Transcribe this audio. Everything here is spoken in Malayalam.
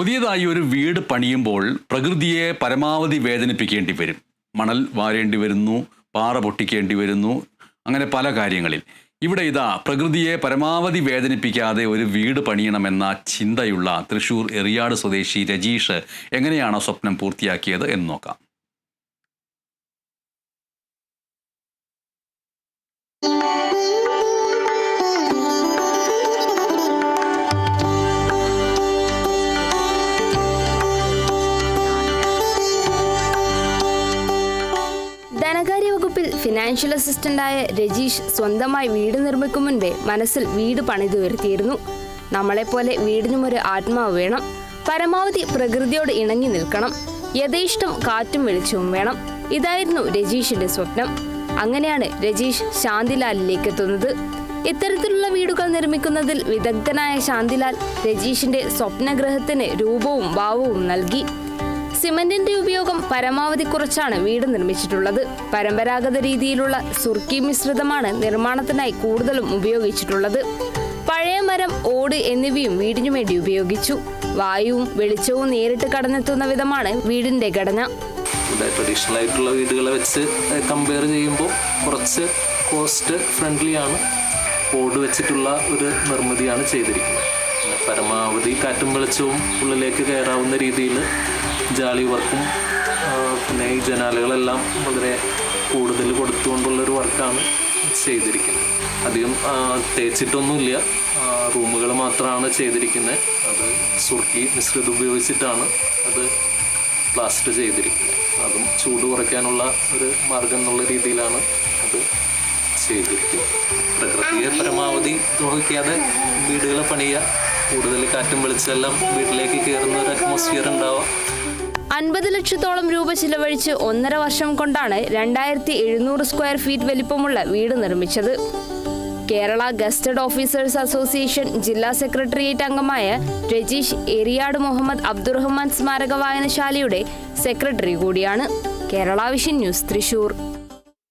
പുതിയതായി ഒരു വീട് പണിയുമ്പോൾ പ്രകൃതിയെ പരമാവധി വേദനിപ്പിക്കേണ്ടി വരും. മണൽ വാരേണ്ടി വരുന്നു, പാറ പൊട്ടിക്കേണ്ടി വരുന്നു, അങ്ങനെ പല കാര്യങ്ങളിൽ. ഇവിടെ ഇതാ പ്രകൃതിയെ പരമാവധി വേദനിപ്പിക്കാതെ ഒരു വീട് പണിയണമെന്ന ചിന്തയുള്ള തൃശ്ശൂർ എറിയാട് സ്വദേശി രജീഷ് എങ്ങനെയാണ് സ്വപ്നം പൂർത്തിയാക്കിയത് എന്ന് നോക്കാം. ധനകാര്യ വകുപ്പിൽ ഫിനാൻഷ്യൽ അസിസ്റ്റന്റായ രജീഷ് സ്വന്തമായി വീട് നിർമ്മിക്കും മുൻപേ മനസ്സിൽ വീട് പണിതു വരുത്തിയിരുന്നു. നമ്മളെപ്പോലെ വീടിനും ഒരു ആത്മാവ് വേണം, പരമാവധി പ്രകൃതിയോട് ഇണങ്ങി നിൽക്കണം, യഥേഷ്ടം കാറ്റും വെളിച്ചവും വേണം. ഇതായിരുന്നു രജീഷിന്റെ സ്വപ്നം. അങ്ങനെയാണ് രജീഷ് ശാന്തിലാലിലേക്ക് എത്തുന്നത്. ഇത്തരത്തിലുള്ള വീടുകൾ നിർമ്മിക്കുന്നതിൽ വിദഗ്ധനായ ശാന്തിലാൽ രജീഷിന്റെ സ്വപ്നഗ്രഹത്തിന് രൂപവും ഭാവവും നൽകി. സിമന്റിന്റെ ഉപയോഗം പരമാവധി കുറച്ചാണ് വീട് നിർമ്മിച്ചിട്ടുള്ളത്. പരമ്പരാഗത രീതിയിലുള്ള സുർക്കി മിശ്രിതമാണ് നിർമ്മാണത്തിനായി കൂടുതലും ഉപയോഗിച്ചിട്ടുള്ളത്. പഴയ മരം, ഓട് എന്നിവയും വീടിനു വേണ്ടി ഉപയോഗിച്ചു. വായുവും വെളിച്ചവും നേരിട്ട് കടന്നെത്തുന്ന വിധമാണ് വീടിന്റെ ഘടന. ട്രഡീഷണൽ ആയിട്ടുള്ള വീടുകളെ വെച്ച് കമ്പയർ ചെയ്യുമ്പോൾ കുറച്ച് കോസ്റ്റ് ഫ്രണ്ട്ലി ആണ്. ഓട് വെച്ചിട്ടുള്ള ഒരു നിർമ്മിതിയാണ് ചെയ്തിരിക്കുന്നത്. പരമാവധി കാറ്റും വെളിച്ചവും ഉള്ളിലേക്ക് കയറാവുന്ന രീതിയിൽ ജാലി വർക്കും പിന്നെ ഈ ജനാലകളെല്ലാം വളരെ കൂടുതൽ കൊടുത്തുകൊണ്ടുള്ളൊരു വർക്കാണ് ചെയ്തിരിക്കുന്നത്. അധികം തേച്ചിട്ടൊന്നുമില്ല, റൂമുകൾ മാത്രമാണ് ചെയ്തിരിക്കുന്നത്. അത് സുർക്കി മിശ്രിതം ഉപയോഗിച്ചിട്ടാണ് അത് പ്ലാസ്റ്റർ ചെയ്തിരിക്കുന്നത്. അതും ചൂട് കുറയ്ക്കാനുള്ള ഒരു മാർഗം എന്നുള്ള രീതിയിലാണ് അത് ചെയ്തിരിക്കുന്നത്. പ്രകൃതിയെ പരമാവധി ദ്രോഹിക്കാതെ വീടുകൾ പണിയുക, കൂടുതൽ കാറ്റും വെളിച്ചെല്ലാം വീട്ടിലേക്ക് കയറുന്ന ഒരു അറ്റ്മോസ്ഫിയർ ഉണ്ടാവുക. 50 ലക്ഷത്തോളം രൂപ ചിലവഴിച്ച് 1.5 വർഷം കൊണ്ടാണ് 2700 സ്ക്വയർ ഫീറ്റ് വലിപ്പമുള്ള വീട് നിർമ്മിച്ചത്. കേരള ഗസ്റ്റഡ് ഓഫീസേഴ്സ് അസോസിയേഷൻ ജില്ലാ സെക്രട്ടേറിയറ്റ് അംഗമായ രജീഷ് എറിയാട് മുഹമ്മദ് അബ്ദുറഹ്മാൻ സ്മാരക വായനശാലയുടെ സെക്രട്ടറി കൂടിയാണ്. Kerala vision news, Thrissur.